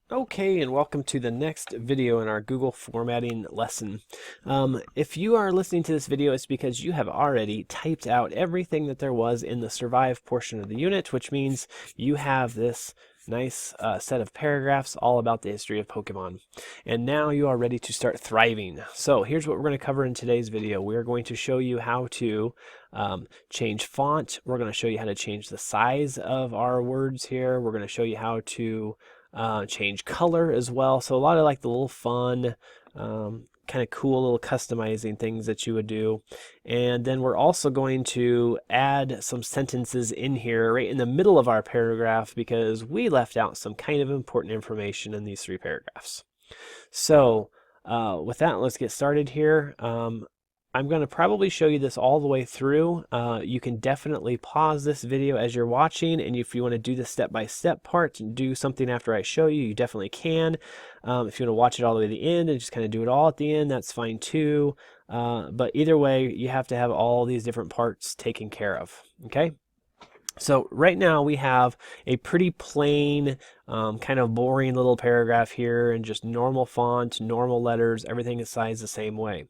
Okay, and welcome to the next video in our Google formatting lesson. If you are listening to this video, it's because you have already typed out everything that there was in the survive portion of the unit, which means you have this nice set of paragraphs all about the history of Pokemon. And now you are ready to start thriving. So here's what we're going to cover in today's video. We are going to show you how to change font. We're going to show you how to change the size of our words here. We're going to show you how to change color as well. So a lot of like the little fun, kind of cool little customizing things that you would do. And then we're also going to add some sentences in here right in the middle of our paragraph because we left out some kind of important information in these 3 paragraphs. So with that, let's get started here. I'm going to probably show you this all the way through. You can definitely pause this video as you're watching, and if you want to do the step-by-step part and do something after I show you, you definitely can. If you want to watch it all the way to the end and just kind of do it all at the end, that's fine too. But either way, you have to have all these different parts taken care of, okay? So right now we have a pretty plain, kind of boring little paragraph here and just normal font, normal letters, everything is sized the same way.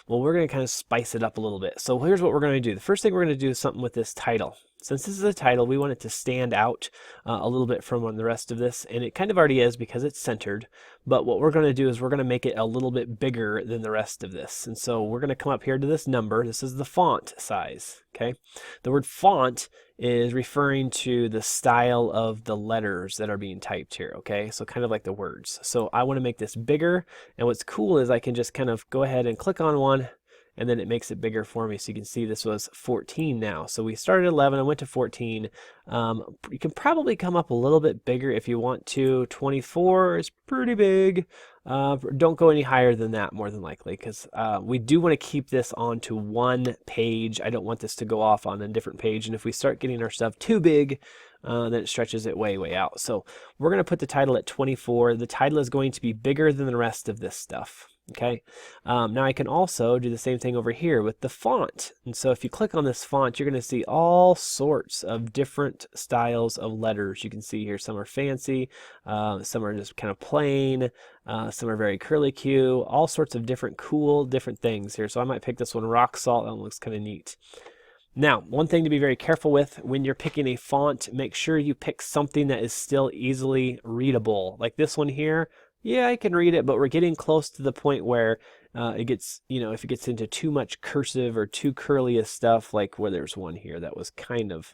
Well, we're going to kind of spice it up a little bit. So here's what we're going to do. The first thing we're going to do is something with this title. Since this is a title, we want it to stand out a little bit from the rest of this, and it kind of already is because it's centered. But what we're going to do is we're going to make it a little bit bigger than the rest of this. And so we're going to come up here to this number. This is the font size, okay? The word font is referring to the style of the letters that are being typed here, okay? So kind of like the words. So I want to make this bigger, and what's cool is I can just kind of go ahead and click on one, and then it makes it bigger for me. So you can see this was 14 now. So we started at 11 and went to 14. You can probably come up a little bit bigger if you want to. 24 is pretty big. Don't go any higher than that, more than likely, because we do want to keep this onto one page. I don't want this to go off on a different page. And if we start getting our stuff too big, then it stretches it way, way out. So we're going to put the title at 24. The title is going to be bigger than the rest of this stuff. Okay, now I can also do the same thing over here with the font. And so if you click on this font, you're going to see all sorts of different styles of letters. You can see here some are fancy, some are just kind of plain, some are very curly-Q, all sorts of different cool, different things here. So I might pick this one, Rock Salt. That one looks kind of neat. Now, one thing to be very careful with when you're picking a font, make sure you pick something that is still easily readable. Like this one here. Yeah, I can read it, but we're getting close to the point where it gets, if it gets into too much cursive or too curly stuff, like where there's one here that was kind of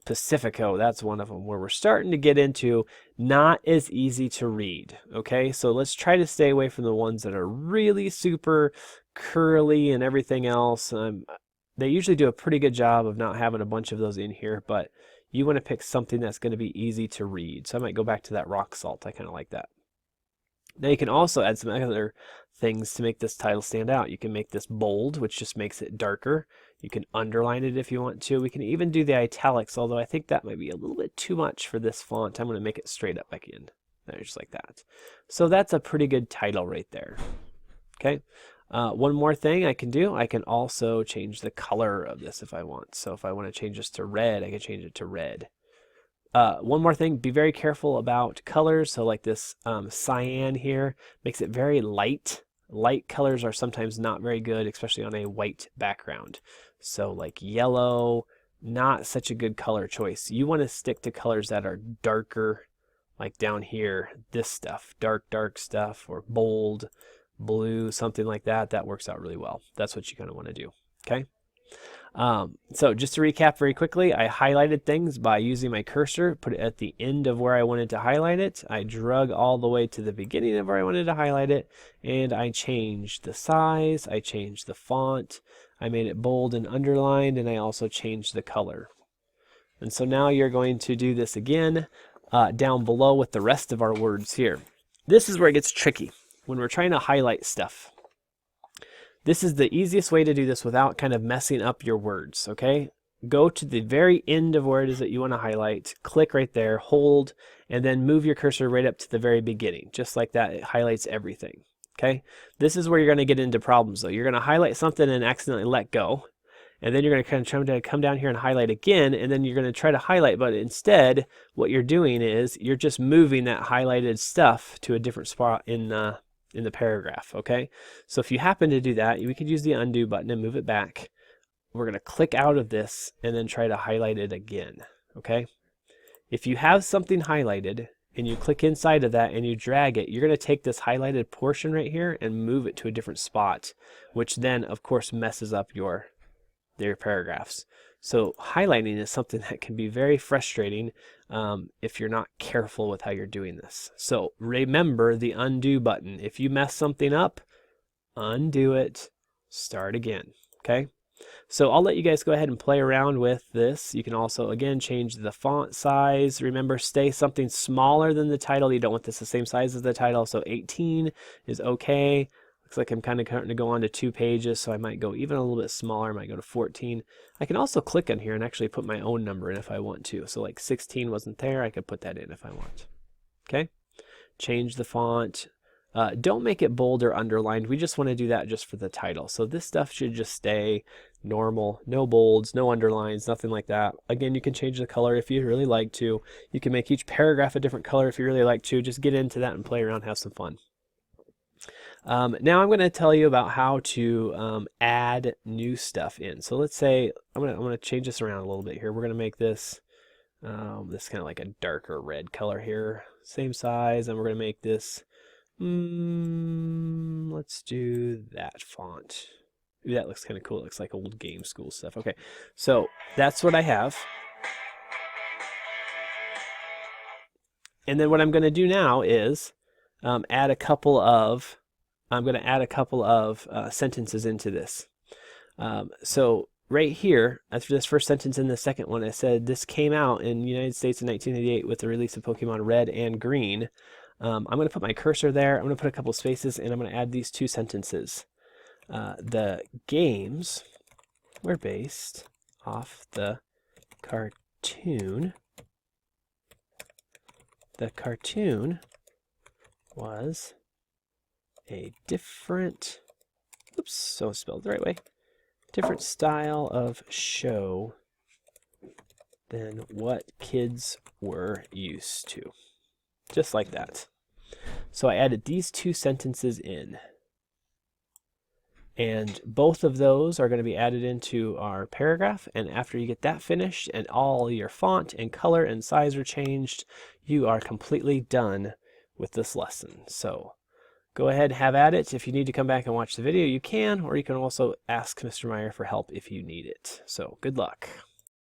Pacifico, that's one of them, where we're starting to get into not as easy to read, okay? So let's try to stay away from the ones that are really super curly and everything else. They usually do a pretty good job of not having a bunch of those in here, but you want to pick something that's going to be easy to read. So I might go back to that Rock Salt. I kind of like that. Now you can also add some other things to make this title stand out. You can make this bold, which just makes it darker. You can underline it if you want to. We can even do the italics, although I think that might be a little bit too much for this font. I'm going to make it straight up again. There, just like that. So that's a pretty good title right there. Okay. One more thing I can do, I can also change the color of this if I want. So if I want to change this to red, I can change it to red. One more thing, be very careful about colors. So like this cyan here makes it very light. Light colors are sometimes not very good, especially on a white background. So like yellow, not such a good color choice. You want to stick to colors that are darker, like down here, this stuff, dark stuff, or bold, blue, something like that. That works out really well. That's what you kind of want to do, okay? So just to recap very quickly, I highlighted things by using my cursor, put it at the end of where I wanted to highlight it. I drug all the way to the beginning of where I wanted to highlight it, and I changed the size, I changed the font, I made it bold and underlined, and I also changed the color. And so now you're going to do this again down below with the rest of our words here. This is where it gets tricky when we're trying to highlight stuff. This is the easiest way to do this without kind of messing up your words, okay? Go to the very end of where it is that you want to highlight, click right there, hold, and then move your cursor right up to the very beginning. Just like that, it highlights everything, okay? This is where you're going to get into problems, though. You're going to highlight something and accidentally let go, and then you're going to kind of come down here and highlight again, and then you're going to try to highlight, but instead what you're doing is you're just moving that highlighted stuff to a different spot in the paragraph. Okay, so if you happen to do that, we could use the undo button and move it back. We're going to click out of this and then try to highlight it again. Okay, if you have something highlighted and you click inside of that and you drag it, you're going to take this highlighted portion right here and move it to a different spot, which then of course messes up your paragraphs. So highlighting is something that can be very frustrating if you're not careful with how you're doing this. So remember the undo button. If you mess something up, undo it, start again. Okay, so I'll let you guys go ahead and play around with this. You can also, again, change the font size. Remember, stay something smaller than the title. You don't want this the same size as the title, so 18 is okay. Looks like I'm kind of starting to go on to 2 pages, so I might go even a little bit smaller. I might go to 14. I can also click on here and actually put my own number in if I want to. So like 16 wasn't there, I could put that in if I want. Okay, change the font. Don't make it bold or underlined. We just want to do that just for the title. So this stuff should just stay normal. No bolds, no underlines, nothing like that. Again, you can change the color if you really like to. You can make each paragraph a different color if you really like to. Just get into that and play around, have some fun. Now I'm going to tell you about how to add new stuff in. So let's say I'm going to change this around a little bit here. We're going to make this this kind of like a darker red color here. Same size, and we're going to make this let's do that font. Ooh, that looks kind of cool. It looks like old game school stuff. Okay, so that's what I have. And then what I'm going to do now is add a couple of sentences into this. So right here, after this first sentence in the second one, I said this came out in the United States in 1988 with the release of Pokemon Red and Green. I'm going to put my cursor there. I'm going to put a couple spaces, and I'm going to add these 2 sentences. The games were based off the cartoon. The cartoon was a different, oops, so spelled the right way, different style of show than what kids were used to. Just like that. So I added these 2 sentences in. And both of those are going to be added into our paragraph. And after you get that finished and all your font and color and size are changed, you are completely done with this lesson. So go ahead, have at it. If you need to come back and watch the video, you can, or you can also ask Mr. Meyer for help if you need it. So good luck.